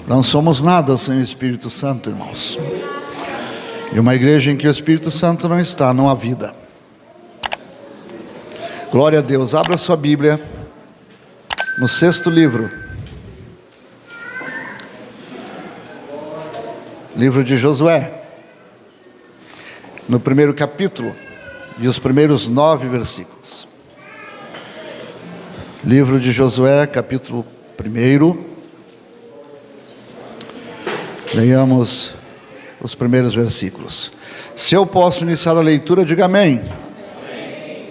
Não somos nada sem o Espírito Santo, irmãos. E uma igreja em que o Espírito Santo não está, não há vida. Glória a Deus. Abra sua Bíblia no 6º livro. Livro de Josué. No 1º capítulo e os primeiros 9 versículos. Livro de Josué, capítulo 1. Leiamos os primeiros versículos. Se eu posso iniciar a leitura, diga amém. Amém.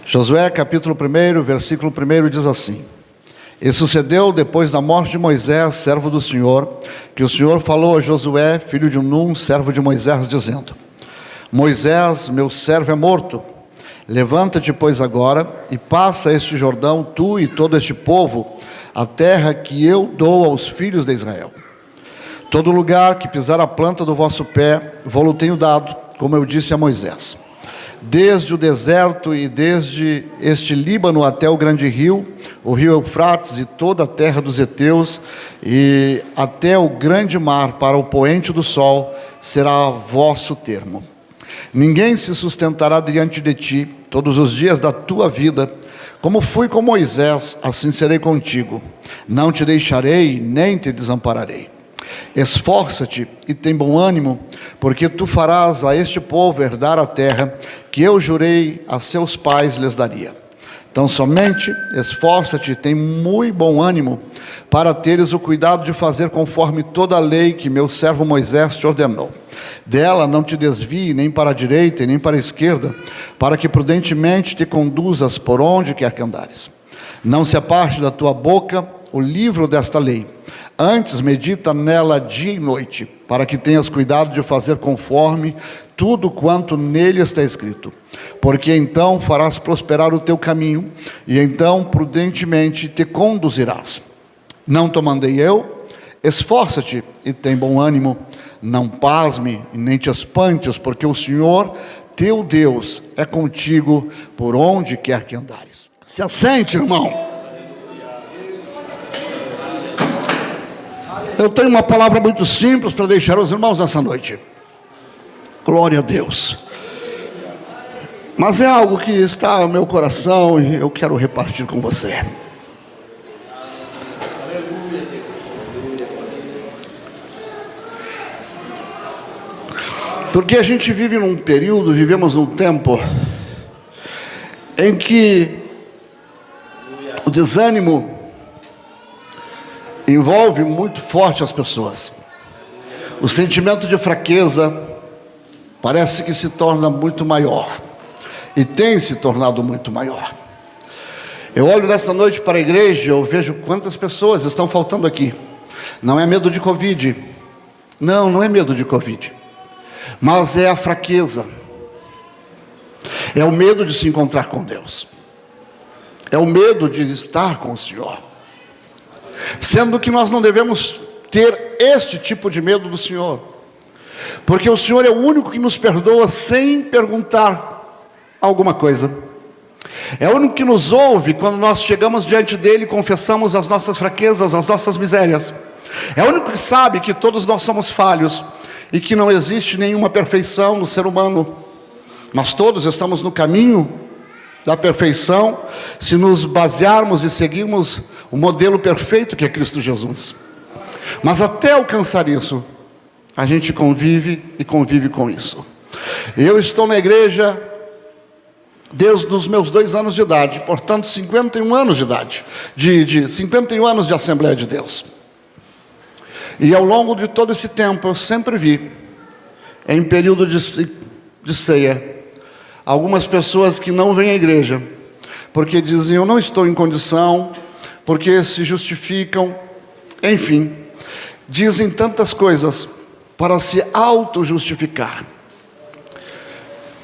Josué, capítulo 1, versículo 1 diz assim: E sucedeu depois da morte de Moisés, servo do Senhor, que o Senhor falou a Josué, filho de Num, servo de Moisés, dizendo: Moisés, meu servo é morto. Levanta-te, pois, agora, e passa este Jordão, tu e todo este povo, a terra que eu dou aos filhos de Israel. Todo lugar que pisar a planta do vosso pé, vou-lo tenho dado, como eu disse a Moisés. Desde o deserto e desde este Líbano até o grande rio, o rio Eufrates e toda a terra dos heteus, e até o grande mar para o poente do sol, será vosso termo. Ninguém se sustentará diante de ti todos os dias da tua vida. Como fui com Moisés, assim serei contigo. Não te deixarei, nem te desampararei. Esforça-te e tem bom ânimo, porque tu farás a este povo herdar a terra que eu jurei a seus pais lhes daria. Então somente esforça-te e tem muito bom ânimo, para teres o cuidado de fazer conforme toda a lei que meu servo Moisés te ordenou. Dela não te desvie nem para a direita e nem para a esquerda, para que prudentemente te conduzas por onde quer que andares. Não se aparte da tua boca o livro desta lei. Antes medita nela dia e noite, para que tenhas cuidado de fazer conforme tudo quanto nele está escrito. Porque então farás prosperar o teu caminho, e então prudentemente te conduzirás. Não te mandei eu? Esforça-te e tem bom ânimo. Não pasme e nem te espantes, porque o Senhor, teu Deus, é contigo por onde quer que andares. Se assente, irmão. Eu tenho uma palavra muito simples para deixar os irmãos nessa noite. Glória a Deus. Mas é algo que está no meu coração e eu quero repartir com você. Porque a gente vive num período, vivemos num tempo em que o desânimo envolve muito forte as pessoas. O sentimento de fraqueza parece que se torna muito maior. E tem se tornado muito maior. Eu olho nesta noite para a igreja, eu vejo quantas pessoas estão faltando aqui. Não é medo de Covid. Não é medo de Covid. Mas é a fraqueza. É o medo de se encontrar com Deus. É o medo de estar com o Senhor. Sendo que nós não devemos ter este tipo de medo do Senhor, porque o Senhor é o único que nos perdoa sem perguntar alguma coisa. É o único que nos ouve quando nós chegamos diante dele e confessamos as nossas fraquezas, as nossas misérias. É o único que sabe que todos nós somos falhos e que não existe nenhuma perfeição no ser humano, mas todos estamos no caminho da perfeição, se nos basearmos e seguirmos o modelo perfeito que é Cristo Jesus. Mas até alcançar isso, a gente convive com isso. Eu estou na igreja desde os meus 2 anos de idade, portanto 51 anos de idade, 51 anos de Assembleia de Deus. E ao longo de todo esse tempo, eu sempre vi, em período de ceia, algumas pessoas que não vêm à igreja, porque dizem, eu não estou em condição, porque se justificam, enfim, dizem tantas coisas para se auto-justificar,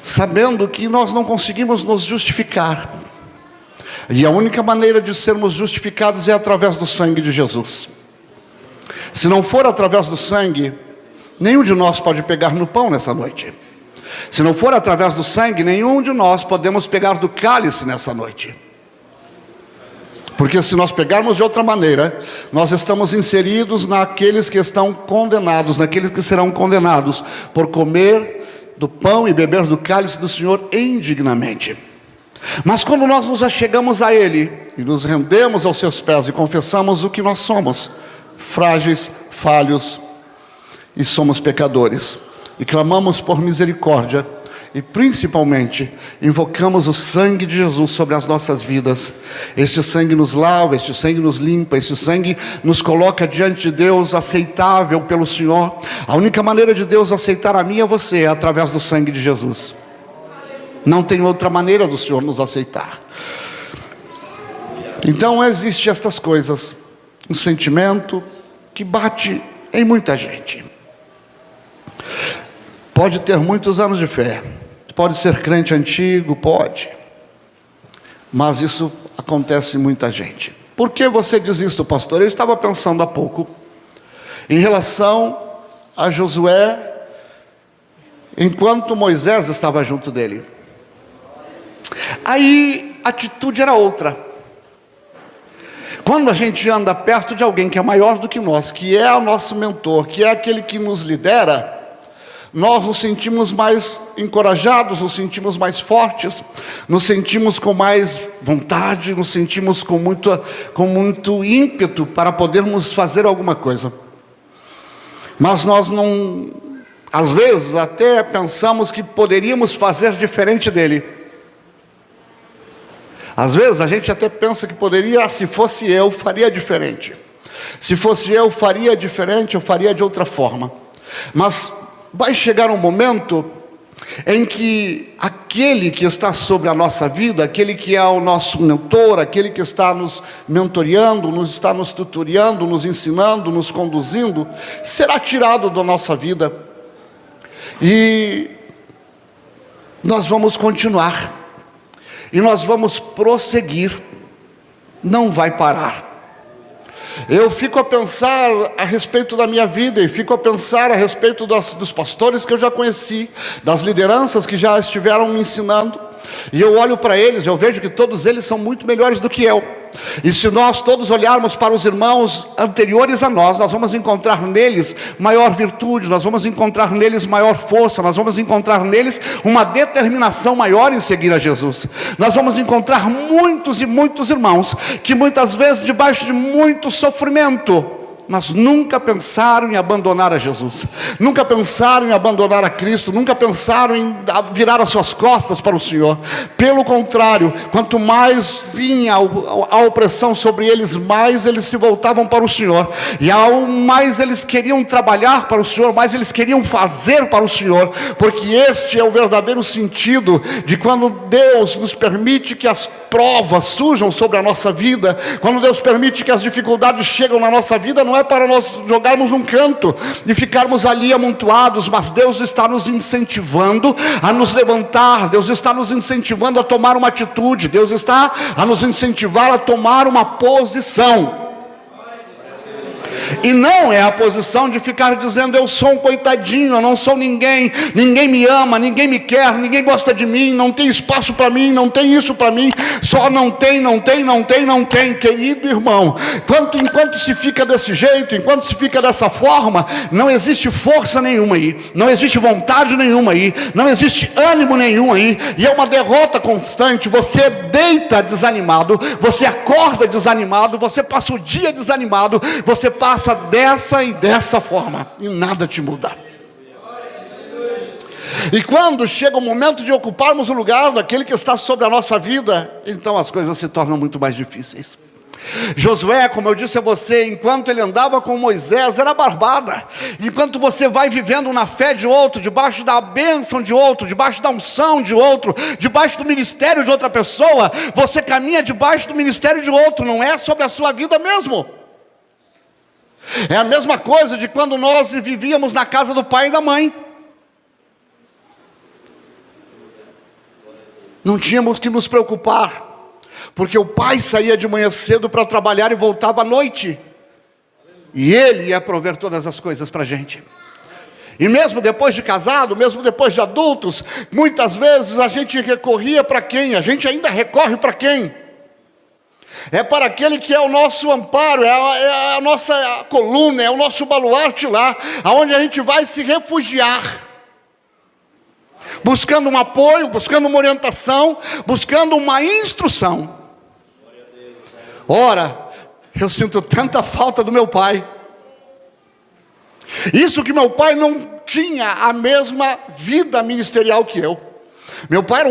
sabendo que nós não conseguimos nos justificar, e a única maneira de sermos justificados é através do sangue de Jesus. Se não for através do sangue, nenhum de nós pode pegar no pão nessa noite. Se não for através do sangue, nenhum de nós podemos pegar do cálice nessa noite. Porque se nós pegarmos de outra maneira, nós estamos inseridos naqueles que estão condenados, naqueles que serão condenados por comer do pão e beber do cálice do Senhor indignamente. Mas quando nós nos achegamos a Ele e nos rendemos aos seus pés e confessamos o que nós somos, frágeis, falhos e somos pecadores, e clamamos por misericórdia, e principalmente invocamos o sangue de Jesus sobre as nossas vidas, este sangue nos lava, este sangue nos limpa, este sangue nos coloca diante de Deus aceitável pelo Senhor. A única maneira de Deus aceitar a mim e a você é através do sangue de Jesus. Não tem outra maneira do Senhor nos aceitar. Então existem estas coisas, um sentimento que bate em muita gente. Pode ter muitos anos de fé, pode ser crente antigo, pode, mas isso acontece em muita gente. Por que você diz isso, pastor? Eu estava pensando há pouco em relação a Josué, enquanto Moisés estava junto dele. Aí a atitude era outra. Quando a gente anda perto de alguém que é maior do que nós, que é o nosso mentor, que é aquele que nos lidera, nós nos sentimos mais encorajados, nos sentimos mais fortes, nos sentimos com mais vontade, nos sentimos com muito ímpeto para podermos fazer alguma coisa. Mas nós não, às vezes até pensamos que poderíamos fazer diferente dele. Às vezes a gente até pensa que poderia, se fosse eu, faria diferente. Se fosse eu, faria diferente, eu faria de outra forma. Mas vai chegar um momento em que aquele que está sobre a nossa vida, aquele que é o nosso mentor, aquele que está nos mentoreando, nos está nos tutoriando, nos ensinando, nos conduzindo, será tirado da nossa vida. E nós vamos continuar. E nós vamos prosseguir, não vai parar. Eu fico a pensar a respeito da minha vida, e fico a pensar a respeito dos pastores que eu já conheci, das lideranças que já estiveram me ensinando, e eu olho para eles, eu vejo que todos eles são muito melhores do que eu. E se nós todos olharmos para os irmãos anteriores a nós vamos encontrar neles maior virtude, nós vamos encontrar neles maior força, nós vamos encontrar neles uma determinação maior em seguir a Jesus. Nós vamos encontrar muitos e muitos irmãos que muitas vezes debaixo de muito sofrimento, mas nunca pensaram em abandonar a Jesus, nunca pensaram em abandonar a Cristo, nunca pensaram em virar as suas costas para o Senhor. Pelo contrário, quanto mais vinha a opressão sobre eles, mais eles se voltavam para o Senhor, e ao mais eles queriam trabalhar para o Senhor, mais eles queriam fazer para o Senhor, porque este é o verdadeiro sentido de quando Deus nos permite que as provas surjam sobre a nossa vida, quando Deus permite que as dificuldades chegam na nossa vida, não é para nós jogarmos num canto e ficarmos ali amontoados, mas Deus está nos incentivando a nos levantar, Deus está nos incentivando a tomar uma atitude, Deus está a nos incentivar a tomar uma posição. E não é a posição de ficar dizendo: eu sou um coitadinho, eu não sou ninguém, ninguém me ama, ninguém me quer, ninguém gosta de mim, não tem espaço para mim, não tem isso para mim, só não tem. Querido irmão, enquanto se fica desse jeito, enquanto se fica dessa forma, não existe força nenhuma aí, não existe vontade nenhuma aí, não existe ânimo nenhum aí, e é uma derrota constante. Você deita desanimado, você acorda desanimado, você passa o dia desanimado, você passa dessa e dessa forma, e nada te muda. E quando chega o momento de ocuparmos o lugar daquele que está sobre a nossa vida, então as coisas se tornam muito mais difíceis. Josué, como eu disse a você, enquanto ele andava com Moisés, era barbada. Enquanto você vai vivendo na fé de outro, debaixo da bênção de outro, debaixo da unção de outro, debaixo do ministério de outra pessoa, você caminha debaixo do ministério de outro, não é sobre a sua vida mesmo. É a mesma coisa de quando nós vivíamos na casa do pai e da mãe. Não tínhamos que nos preocupar, porque o pai saía de manhã cedo para trabalhar e voltava à noite, e ele ia prover todas as coisas para a gente. E mesmo depois de casado, mesmo depois de adultos, muitas vezes a gente recorria para quem? A gente ainda recorre para quem? é para aquele que é o nosso amparo, é a nossa coluna, é o nosso baluarte lá, aonde a gente vai se refugiar, buscando um apoio, buscando uma orientação, buscando uma instrução. Ora, eu sinto tanta falta do meu pai. Isso que meu pai não tinha a mesma vida ministerial que eu. Meu pai era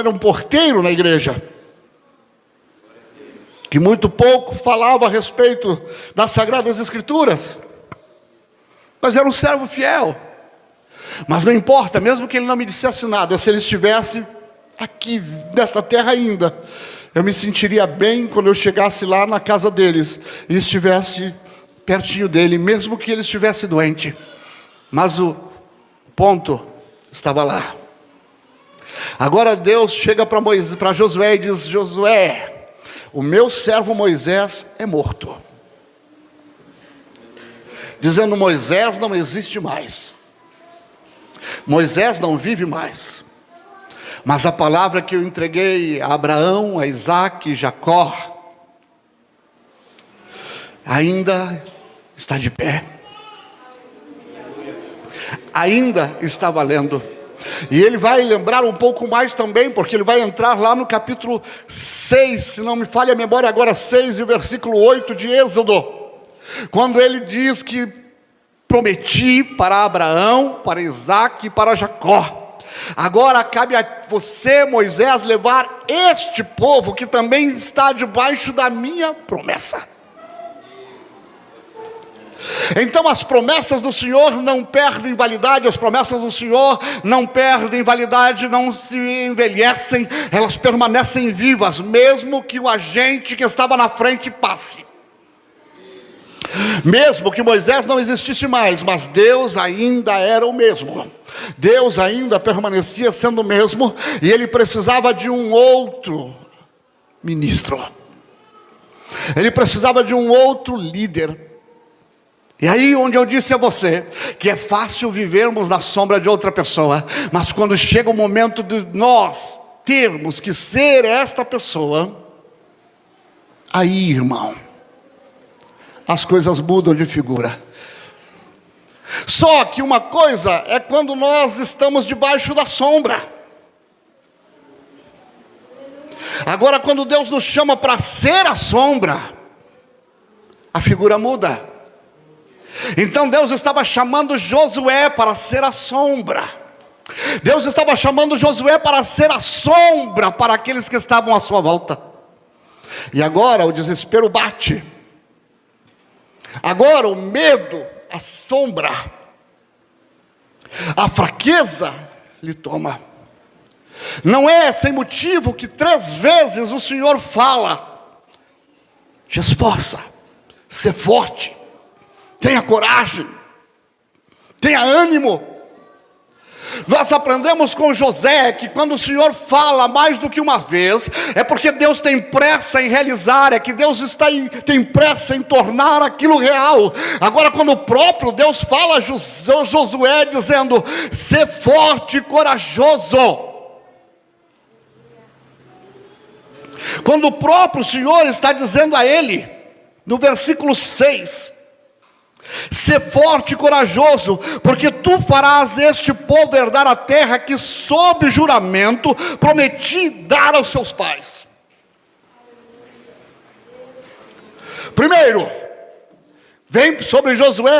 um porteiro na igreja, que muito pouco falava a respeito das Sagradas Escrituras, mas era um servo fiel. Mas não importa, mesmo que ele não me dissesse nada, se ele estivesse aqui nesta terra ainda, eu me sentiria bem quando eu chegasse lá na casa deles e estivesse pertinho dele, mesmo que ele estivesse doente. Mas o ponto estava lá. Agora Deus chega para Josué e diz: Josué, o meu servo Moisés é morto. Dizendo: Moisés não existe mais. Moisés não vive mais. Mas a palavra que eu entreguei a Abraão, a Isaque e Jacó ainda está de pé. Ainda está valendo. E ele vai lembrar um pouco mais também, porque ele vai entrar lá no capítulo 6, se não me falha a memória agora, 6 e o versículo 8 de Êxodo, quando ele diz que prometi para Abraão, para Isaque e para Jacó. Agora cabe a você, Moisés, levar este povo que também está debaixo da minha promessa. Então as promessas do Senhor não perdem validade, as promessas do Senhor não perdem validade, não se envelhecem, elas permanecem vivas, mesmo que o agente que estava na frente passe. Mesmo que Moisés não existisse mais, mas Deus ainda era o mesmo. Deus ainda permanecia sendo o mesmo, e ele precisava de um outro ministro. Ele precisava de um outro líder. E aí onde eu disse a você que é fácil vivermos na sombra de outra pessoa, mas quando chega o momento de nós termos que ser esta pessoa, aí, irmão, as coisas mudam de figura. Só que uma coisa é quando nós estamos debaixo da sombra. Agora, quando Deus nos chama para ser a sombra, a figura muda. Então Deus estava chamando Josué para ser a sombra. Deus estava chamando Josué para ser a sombra para aqueles que estavam à sua volta. E agora o desespero bate. Agora o medo assombra. A fraqueza lhe toma. Não é sem motivo que 3 vezes o Senhor fala: te esforça, ser forte, tenha coragem, tenha ânimo. Nós aprendemos com José que quando o Senhor fala mais do que uma vez, é porque Deus tem pressa em realizar, é que Deus tem pressa em tornar aquilo real. Agora, quando o próprio Deus fala a Josué dizendo: ser forte e corajoso. Quando o próprio Senhor está dizendo a ele, no versículo 6, ser forte e corajoso, porque tu farás este povo herdar a terra que sob juramento prometi dar aos seus pais. Primeiro, vem sobre Josué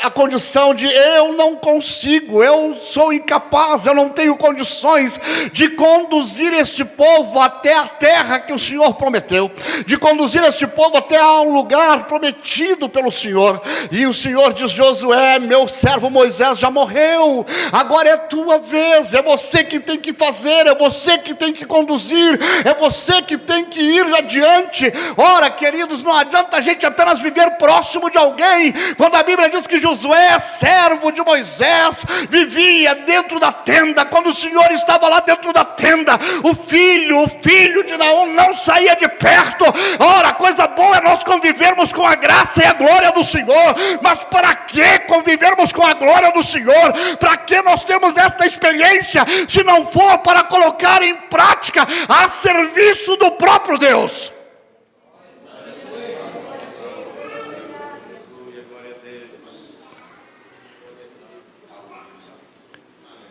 a condição de: eu não consigo, eu sou incapaz, eu não tenho condições de conduzir este povo até a terra que o Senhor prometeu, de conduzir este povo até um lugar prometido pelo Senhor. E o Senhor diz: Josué, meu servo Moisés já morreu, agora é tua vez, é você que tem que fazer, é você que tem que conduzir, é você que tem que ir adiante. Ora, queridos, não adianta a gente apenas viver próximo de alguém. Quando a Bíblia diz que Josué, servo de Moisés, vivia dentro da tenda, quando o Senhor estava lá dentro da tenda, o filho de Naum não saía de perto. Ora, coisa boa é nós convivermos com a graça e a glória do Senhor, mas para que convivermos com a glória do Senhor? Para que nós temos esta experiência, se não for para colocar em prática a serviço do próprio Deus?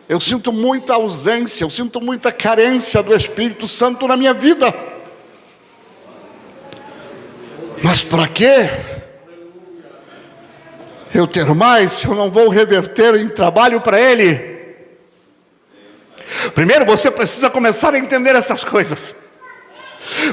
Eu sinto muita ausência, eu sinto muita carência do Espírito Santo na minha vida. Mas para quê eu ter mais se eu não vou reverter em trabalho para Ele? Primeiro você precisa começar a entender essas coisas.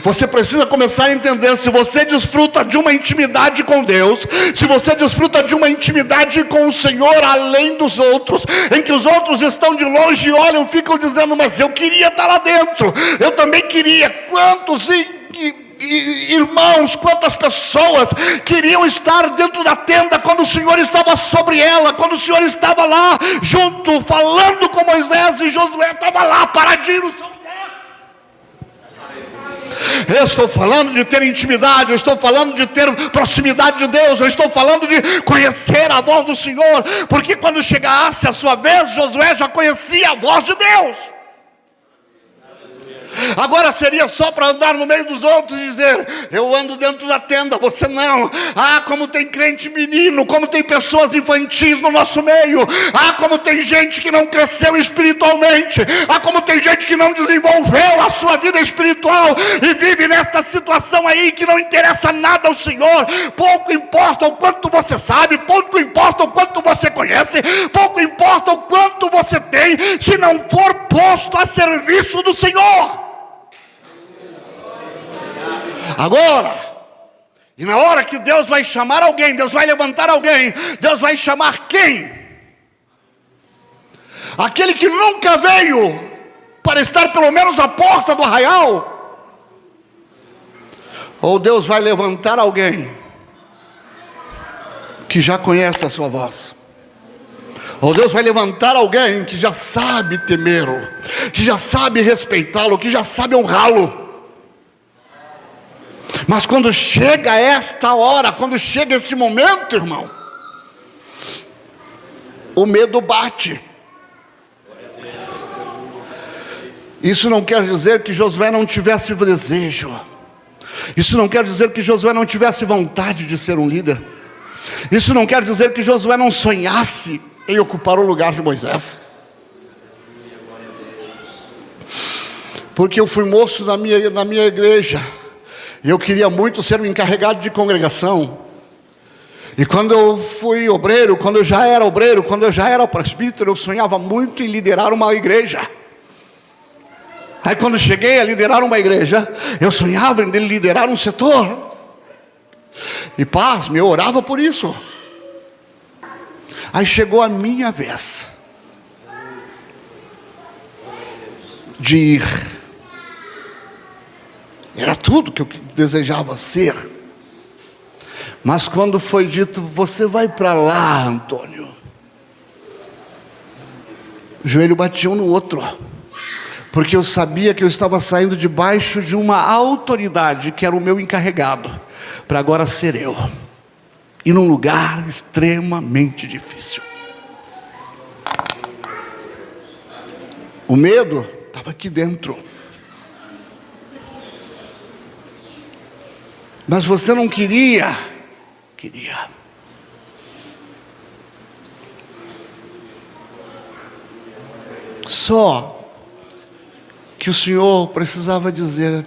Você precisa começar a entender, se você desfruta de uma intimidade com Deus, se você desfruta de uma intimidade com o Senhor além dos outros, em que os outros estão de longe e olham, ficam dizendo, mas eu queria estar lá dentro, eu também queria. Quantos irmãos, quantas pessoas queriam estar dentro da tenda quando o Senhor estava sobre ela, quando o Senhor estava lá junto, falando com Moisés, e Josué estava lá paradinho no seu lugar. Eu estou falando de ter intimidade, eu estou falando de ter proximidade de Deus, eu estou falando de conhecer a voz do Senhor, porque quando chegasse a sua vez, Josué já conhecia a voz de Deus. Agora seria só para andar no meio dos outros e dizer, eu ando dentro da tenda, você não. Ah, como tem crente menino, como tem pessoas infantis no nosso meio. Ah, como tem gente que não cresceu espiritualmente. Ah, como tem gente que não desenvolveu a sua vida espiritual e vive nesta situação aí que não interessa nada ao Senhor. Pouco importa o quanto você sabe, pouco importa o quanto você conhece, pouco importa o quanto você tem, se não for posto a serviço do Senhor. Agora, e na hora que Deus vai chamar alguém, Deus vai levantar alguém, Deus vai chamar quem? Aquele que nunca veio para estar pelo menos à porta do arraial? Ou Deus vai levantar alguém que já conhece a sua voz? Ou Deus vai levantar alguém que já sabe temê-lo, que já sabe respeitá-lo, que já sabe honrá-lo? Mas quando chega esta hora, quando chega esse momento, irmão, o medo bate. Isso não quer dizer que Josué não tivesse desejo. Isso não quer dizer que Josué não tivesse vontade de ser um líder. Isso não quer dizer que Josué não sonhasse em ocupar o lugar de Moisés. Porque eu fui moço na minha igreja, e eu queria muito ser um encarregado de congregação. E quando eu fui obreiro, quando eu já era presbítero, eu sonhava muito em liderar uma igreja. Aí quando cheguei a liderar uma igreja, eu sonhava em liderar um setor. E pasme, eu orava por isso. Aí chegou a minha vez de ir. Era tudo que eu desejava ser. Mas quando foi dito, você vai para lá, Antônio, o joelho batia um no outro. Porque eu sabia que eu estava saindo debaixo de uma autoridade que era o meu encarregado, para agora ser eu. E num lugar extremamente difícil. O medo estava aqui dentro. Mas você não queria. Só que o Senhor precisava dizer,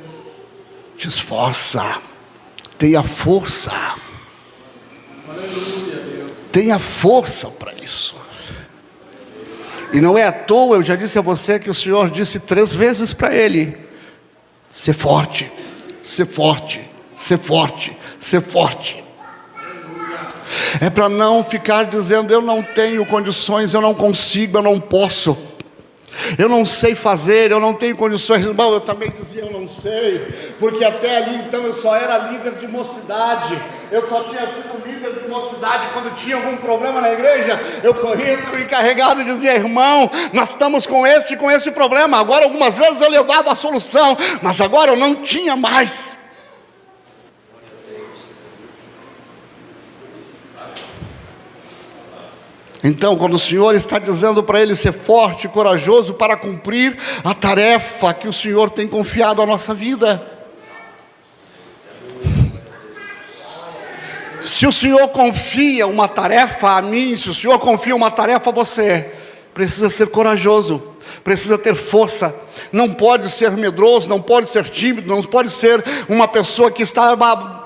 te esforça, tenha força. Tenha força para isso. E não é à toa, eu já disse a você que o Senhor disse 3 vezes para ele, ser forte, ser forte. Ser forte, ser forte. É para não ficar dizendo, eu não tenho condições, eu não consigo, eu não posso. Eu não sei fazer, eu não tenho condições. Irmão, eu também dizia, eu não sei, porque até ali então eu só era líder de mocidade. Eu só tinha sido líder de mocidade quando tinha algum problema na igreja. Eu corria para o encarregado e dizia, irmão, nós estamos com esse problema. Agora algumas vezes eu levava a solução, mas agora eu não tinha mais. Então, quando o Senhor está dizendo para ele ser forte e corajoso para cumprir a tarefa que o Senhor tem confiado à nossa vida. Se o Senhor confia uma tarefa a mim, se o Senhor confia uma tarefa a você, precisa ser corajoso, precisa ter força, não pode ser medroso, não pode ser tímido, não pode ser uma pessoa que está abalado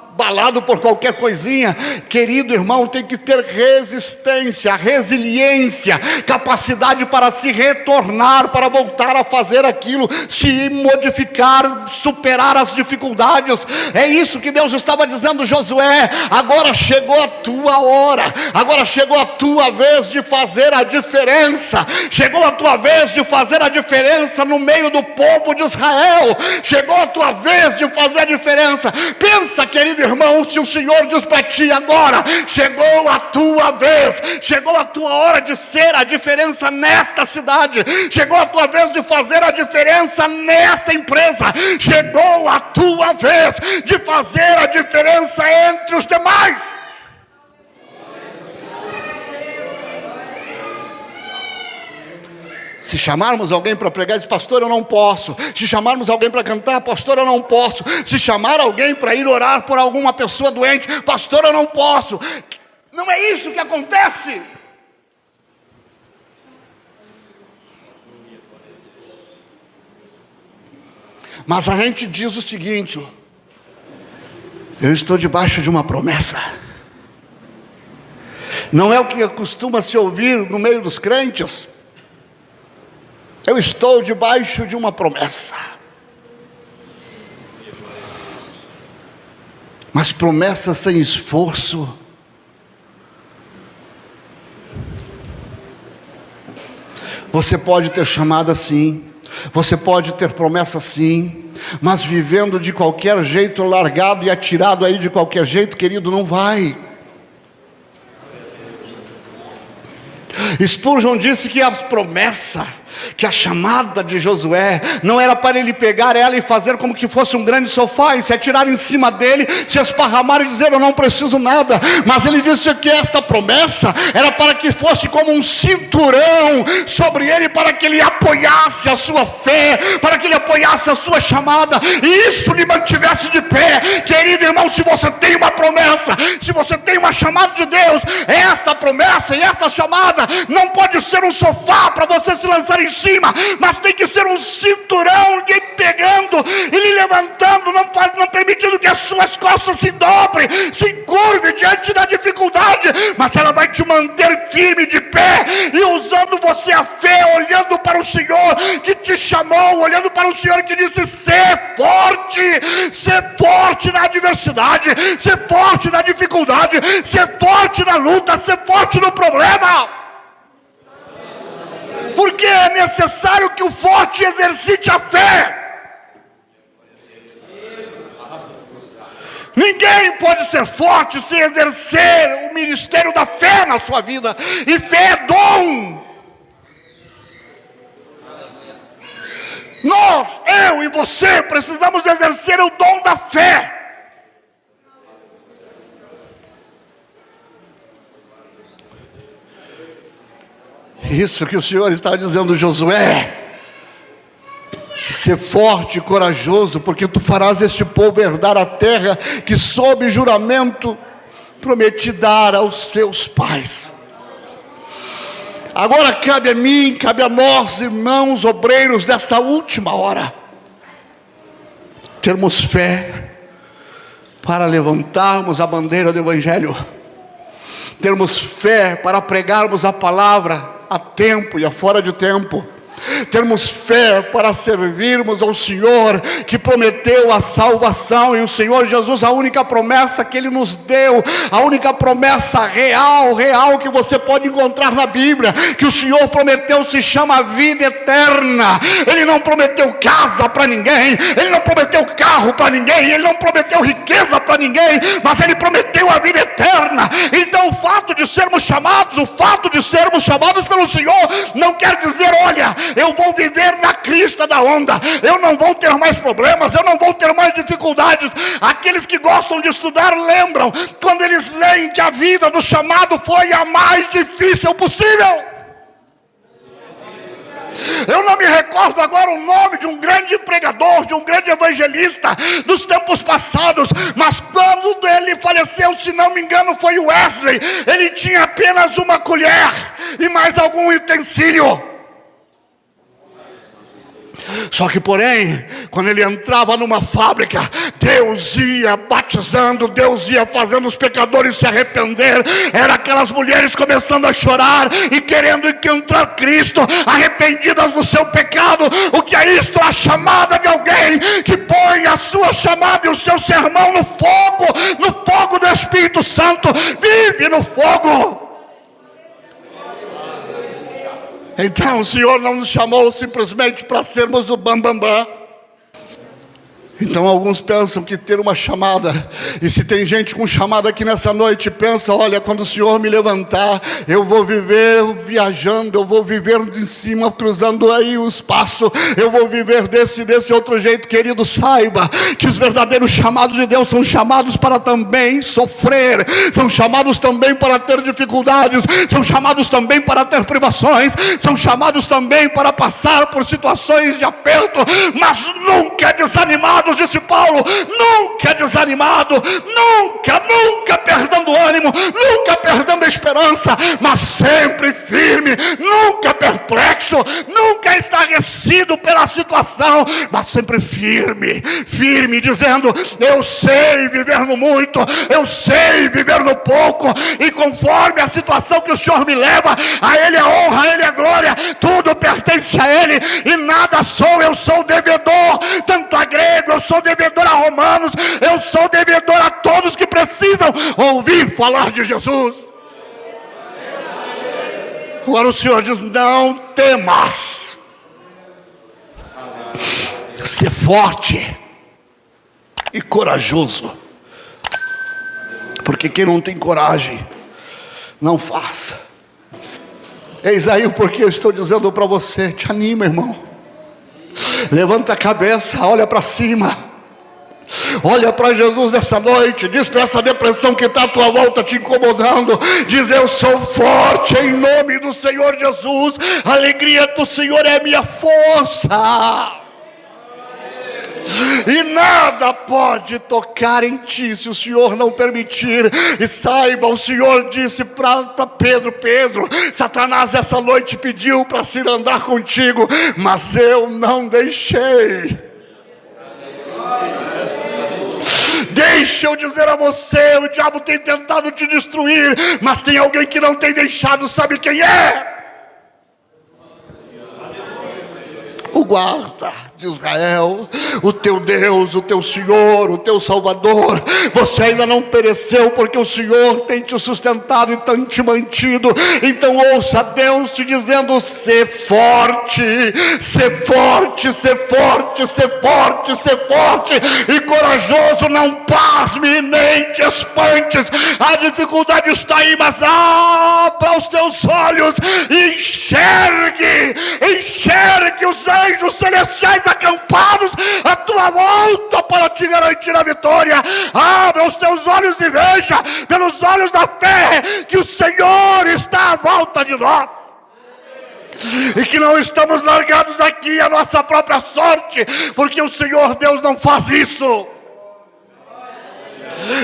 por qualquer coisinha. Querido irmão, tem que ter resistência, resiliência, capacidade para se retornar, para voltar a fazer aquilo, se modificar, superar as dificuldades. É isso que Deus estava dizendo, Josué, agora chegou a tua hora, agora chegou a tua vez de fazer a diferença, chegou a tua vez de fazer a diferença no meio do povo de Israel, chegou a tua vez de fazer a diferença. Pensa, querido irmão, se o Senhor diz para ti agora, chegou a tua vez, chegou a tua hora de ser a diferença nesta cidade, chegou a tua vez de fazer a diferença nesta empresa, chegou a tua vez de fazer a diferença entre os demais. Se chamarmos alguém para pregar, diz, pastor, eu não posso. Se chamarmos alguém para cantar, pastor, eu não posso. Se chamar alguém para ir orar por alguma pessoa doente, pastor, eu não posso. Não é isso que acontece. Mas a gente diz o seguinte, eu estou debaixo de uma promessa. Não é o que costuma se ouvir no meio dos crentes. Eu estou debaixo de uma promessa. Mas promessa sem esforço você pode ter chamada sim, você pode ter promessa sim, mas vivendo de qualquer jeito, largado e atirado aí de qualquer jeito, querido, não vai. Spurgeon disse que a promessa, que a chamada de Josué não era para ele pegar ela e fazer como que fosse um grande sofá e se atirar em cima dele, se esparramar e dizer, eu não preciso nada. Mas ele disse que esta promessa era para que fosse como um cinturão sobre ele, para que ele apoiasse a sua fé, para que ele apoiasse a sua chamada, e isso lhe mantivesse de pé. Querido irmão, se você tem uma promessa, se você tem uma chamada de Deus, esta promessa e esta chamada não pode ser um sofá para você se lançar em cima, mas tem que ser um cinturão lhe pegando e lhe levantando, não permitindo que as suas costas se dobrem, se encurvem diante da dificuldade, mas ela vai te manter firme de pé, e usando você a fé, olhando para o Senhor que te chamou, olhando para o Senhor que disse, ser forte na adversidade, ser forte na dificuldade, ser forte na luta, ser forte no problema. Porque é necessário que o forte exercite a fé. Ninguém pode ser forte sem exercer o ministério da fé na sua vida. E fé é dom. Nós, eu e você, precisamos exercer o dom da fé. Isso que o Senhor está dizendo, Josué, ser forte e corajoso, porque tu farás este povo herdar a terra que sob juramento prometi dar aos seus pais. Agora cabe a mim, cabe a nós, irmãos obreiros desta última hora, termos fé para levantarmos a bandeira do Evangelho, termos fé para pregarmos a palavra a tempo e a fora de tempo, termos fé para servirmos ao Senhor que prometeu a salvação. E o Senhor Jesus, a única promessa que Ele nos deu, a única promessa real que você pode encontrar na Bíblia, que o Senhor prometeu, se chama vida eterna. Ele não prometeu casa para ninguém, Ele não prometeu carro para ninguém, Ele não prometeu riqueza para ninguém, mas Ele prometeu a vida eterna. Então o fato de sermos chamados pelo Senhor, não quer dizer, olha, eu vou viver na crista da onda, eu não vou ter mais problemas, eu não vou ter mais dificuldades. Aqueles que gostam de estudar lembram, quando eles leem que a vida do chamado foi a mais difícil possível. Eu não me recordo agora o nome de um grande pregador, de um grande evangelista dos tempos passados, mas quando ele faleceu, se não me engano foi o Wesley, ele tinha apenas uma colher e mais algum utensílio. Só que porém, quando ele entrava numa fábrica, Deus ia batizando, Deus ia fazendo os pecadores se arrepender. Era aquelas mulheres começando a chorar e querendo encontrar Cristo, arrependidas do seu pecado. O que é isto? A chamada de alguém que põe a sua chamada e o seu sermão no fogo do Espírito Santo, vive no fogo. Então o Senhor não nos chamou simplesmente para sermos o bambambam. Então alguns pensam que ter uma chamada, e se tem gente com chamada aqui nessa noite, pensa, olha, quando o Senhor me levantar, eu vou viver viajando, eu vou viver de cima, cruzando aí o espaço, eu vou viver desse outro jeito. Querido, saiba que os verdadeiros chamados de Deus são chamados para também sofrer, são chamados também para ter dificuldades, são chamados também para ter privações, são chamados também para passar por situações de aperto, mas nunca desanimado. Disse Paulo, nunca desanimado, nunca perdendo o ânimo, nunca perdendo a esperança, mas sempre firme, nunca perplexo, nunca estarrecido pela situação, mas sempre firme, dizendo, eu sei viver no muito, eu sei viver no pouco, e conforme a situação que o Senhor me leva, a Ele a honra, a Ele a glória, tudo pertence a Ele, e nada sou, eu sou devedor, tanto a grego, eu sou devedor a romanos, eu sou devedor a todos que precisam ouvir falar de Jesus. Agora o Senhor diz, não temas, ser forte e corajoso, porque quem não tem coragem, não faça. Eis aí o porquê eu estou dizendo para você, te anima, irmão. Levanta a cabeça, olha para cima, olha para Jesus nessa noite, diz para essa depressão que está à tua volta te incomodando, diz, eu sou forte em nome do Senhor Jesus, a alegria do Senhor é minha força, e nada pode tocar em ti se o Senhor não permitir. E saiba, o Senhor disse para Pedro, Satanás essa noite pediu para se andar contigo, mas eu não deixei. Deixa eu dizer a você, o diabo tem tentado te destruir, mas tem alguém que não tem deixado, sabe quem é? O guarda de Israel, o teu Deus, o teu Senhor, o teu Salvador. Você ainda não pereceu, porque o Senhor tem te sustentado e tem te mantido. Então ouça Deus te dizendo, ser forte, ser forte, ser forte, ser forte, ser forte e corajoso, não pasme nem te espantes. A dificuldade está aí, mas abra os teus olhos e enxergue os anjos celestiais acampados à tua volta para te garantir a vitória. Abra os teus olhos e veja pelos olhos da fé que o Senhor está à volta de nós, e que não estamos largados aqui à nossa própria sorte, porque o Senhor Deus não faz isso.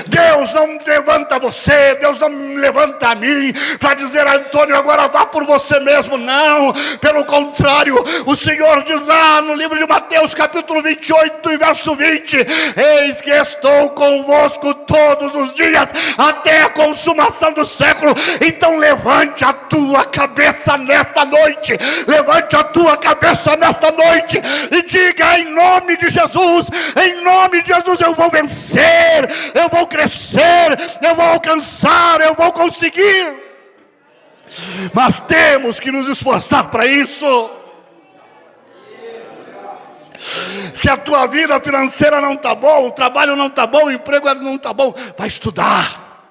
Deus não levanta você, Deus não me levanta a mim para dizer: Antônio, agora vá por você mesmo. Não, pelo contrário, o Senhor diz lá no livro de Mateus capítulo 28 e verso 20: eis que estou convosco todos os dias até a consumação do século. Então levante a tua cabeça nesta noite, levante a tua cabeça nesta noite e diga: em nome de Jesus, em nome de Jesus, eu vou vencer, eu vou crescer, eu vou alcançar, eu vou conseguir. Mas temos que nos esforçar para isso. Se a tua vida financeira não está bom, o trabalho não está bom, o emprego não está bom, vai estudar.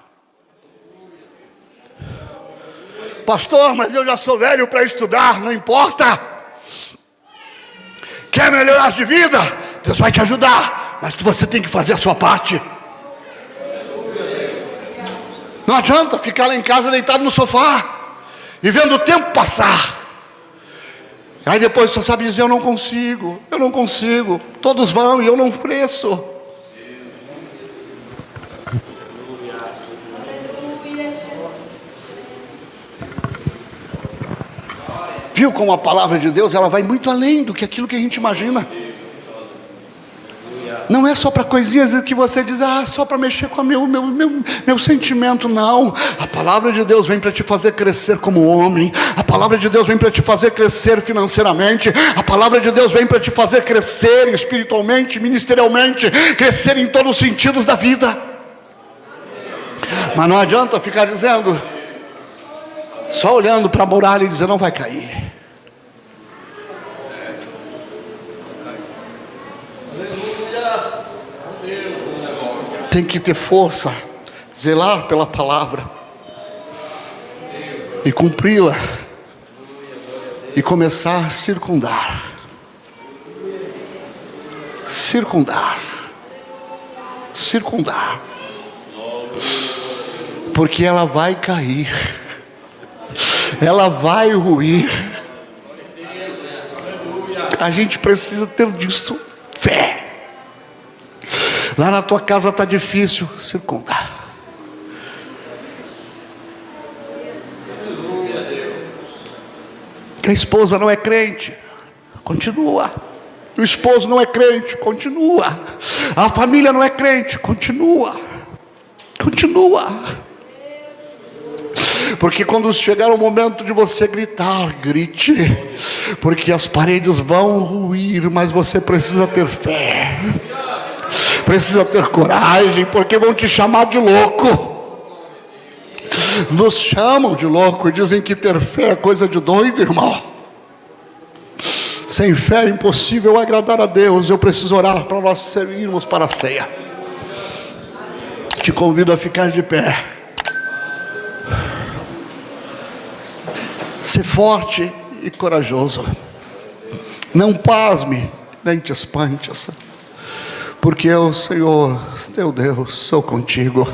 Pastor, mas eu já sou velho para estudar. Não importa. Quer melhorar de vida? Deus vai te ajudar, mas você tem que fazer a sua parte. Não adianta ficar lá em casa deitado no sofá e vendo o tempo passar. Aí depois só sabe dizer: eu não consigo. Todos vão e eu não cresço. Viu como a palavra de Deus, ela vai muito além do que aquilo que a gente imagina. Não é só para coisinhas que você diz: só para mexer com o meu sentimento. Não, a palavra de Deus vem para te fazer crescer como homem. A palavra de Deus vem para te fazer crescer financeiramente. A palavra de Deus vem para te fazer crescer espiritualmente, ministerialmente, crescer em todos os sentidos da vida. Mas não adianta ficar dizendo, só olhando para a muralha e dizer: não vai cair. Tem que ter força, zelar pela palavra e cumpri-la, e começar a circundar, porque ela vai cair, ela vai ruir. A gente precisa ter disso fé. Lá na tua casa está difícil, circundar. A esposa não é crente, continua. O esposo não é crente, continua. A família não é crente, continua. Porque quando chegar o momento de você gritar, grite, porque as paredes vão ruir, mas você precisa ter fé. Precisa ter coragem, porque vão te chamar de louco. Nos chamam de louco e dizem que ter fé é coisa de doido, irmão. Sem fé é impossível agradar a Deus. Eu preciso orar para nós irmos para a ceia. Te convido a ficar de pé. Ser forte e corajoso. Não pasme, nem te espantes, porque eu, Senhor, teu Deus, sou contigo.